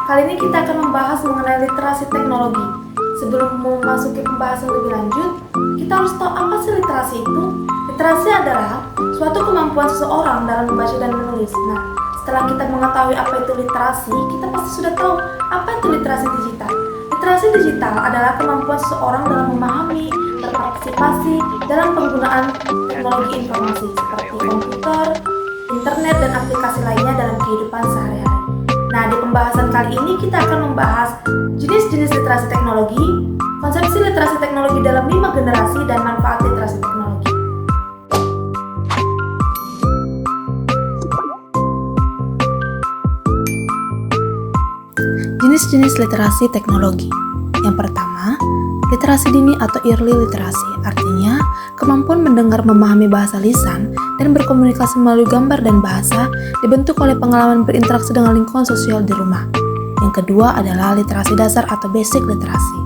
kali ini kita akan membahas mengenai literasi teknologi. Sebelum memasuki pembahasan lebih lanjut, kita harus tahu apa sih literasi itu. Literasi adalah suatu kemampuan seseorang dalam membaca dan menulis. Nah, setelah kita mengetahui apa itu literasi, kita pasti sudah tahu apa itu literasi digital. Literasi digital adalah kemampuan seseorang dalam memahami, berpartisipasi dalam penggunaan teknologi informasi seperti komputer, internet, dan aplikasi lainnya dalam kehidupan sehari-hari. Nah, di pembahasan kali ini kita akan membahas jenis-jenis literasi teknologi, konsepsi literasi teknologi dalam 5 generasi, dan manfaat literasi teknologi. Jenis-jenis literasi teknologi. Yang pertama, literasi dini atau early literacy, artinya kemampuan mendengar, memahami bahasa lisan, dan berkomunikasi melalui gambar dan bahasa dibentuk oleh pengalaman berinteraksi dengan lingkungan sosial di rumah. Yang kedua adalah literasi dasar atau basic literasi.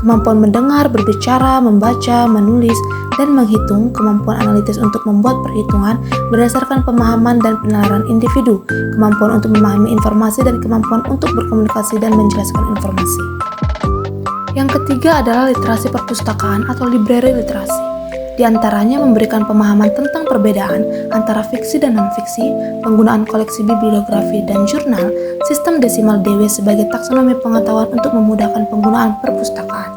Kemampuan mendengar, berbicara, membaca, menulis, dan menghitung, kemampuan analitis untuk membuat perhitungan berdasarkan pemahaman dan penalaran individu, kemampuan untuk memahami informasi, dan kemampuan untuk berkomunikasi dan menjelaskan informasi. Yang ketiga adalah literasi perpustakaan atau library literasi. Di antaranya memberikan pemahaman tentang perbedaan antara fiksi dan non-fiksi, penggunaan koleksi bibliografi dan jurnal, sistem desimal Dewey sebagai taksonomi pengetahuan untuk memudahkan penggunaan perpustakaan.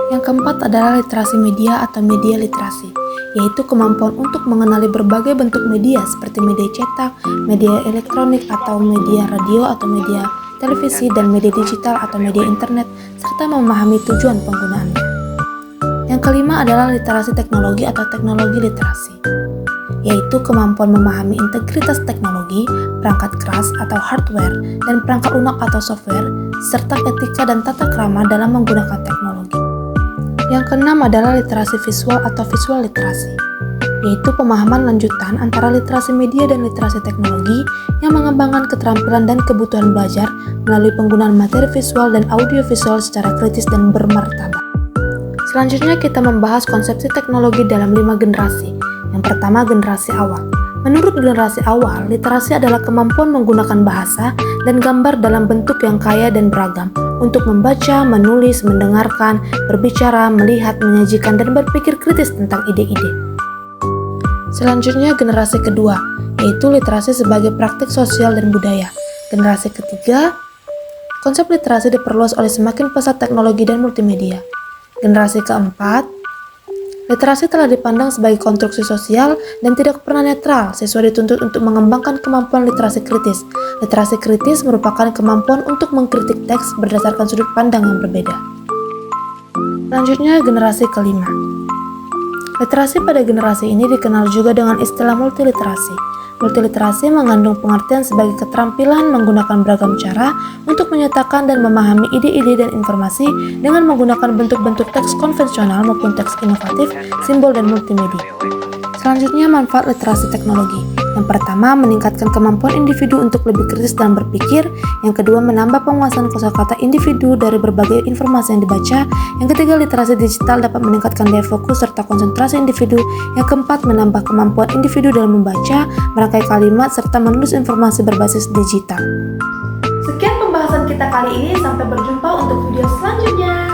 Yang keempat adalah literasi media atau media literasi, yaitu kemampuan untuk mengenali berbagai bentuk media seperti media cetak, media elektronik atau media radio atau media televisi, dan media digital atau media internet, serta memahami tujuan penggunaannya. Yang kelima adalah literasi teknologi atau teknologi literasi, yaitu kemampuan memahami integritas teknologi, perangkat keras atau hardware, dan perangkat lunak atau software, serta etika dan tata krama dalam menggunakan teknologi. Yang keenam adalah literasi visual atau visual literasi, yaitu pemahaman lanjutan antara literasi media dan literasi teknologi yang mengembangkan keterampilan dan kebutuhan belajar melalui penggunaan materi visual dan audiovisual secara kritis dan bermartabat. Selanjutnya kita membahas konsepsi teknologi dalam 5 generasi. Yang pertama, generasi awal. Menurut generasi awal, literasi adalah kemampuan menggunakan bahasa dan gambar dalam bentuk yang kaya dan beragam untuk membaca, menulis, mendengarkan, berbicara, melihat, menyajikan, dan berpikir kritis tentang ide-ide. Selanjutnya, generasi kedua, yaitu literasi sebagai praktik sosial dan budaya. Generasi ketiga, konsep literasi diperluas oleh semakin pesat teknologi dan multimedia. Generasi keempat, literasi telah dipandang sebagai konstruksi sosial dan tidak pernah netral, sesuai dituntut untuk mengembangkan kemampuan literasi kritis. Literasi kritis merupakan kemampuan untuk mengkritik teks berdasarkan sudut pandang yang berbeda. Selanjutnya, generasi kelima. Literasi pada generasi ini dikenal juga dengan istilah multiliterasi. Multiliterasi mengandung pengertian sebagai keterampilan menggunakan beragam cara untuk menyatakan dan memahami ide-ide dan informasi dengan menggunakan bentuk-bentuk teks konvensional maupun teks inovatif, simbol, dan multimedia. Selanjutnya, manfaat literasi teknologi. Yang pertama, meningkatkan kemampuan individu untuk lebih kritis dalam berpikir. Yang kedua, menambah penguasaan kosakata individu dari berbagai informasi yang dibaca. Yang ketiga, literasi digital dapat meningkatkan daya fokus serta konsentrasi individu. Yang keempat, menambah kemampuan individu dalam membaca, merangkai kalimat, serta menulis informasi berbasis digital. Sekian pembahasan kita kali ini, sampai berjumpa untuk video selanjutnya.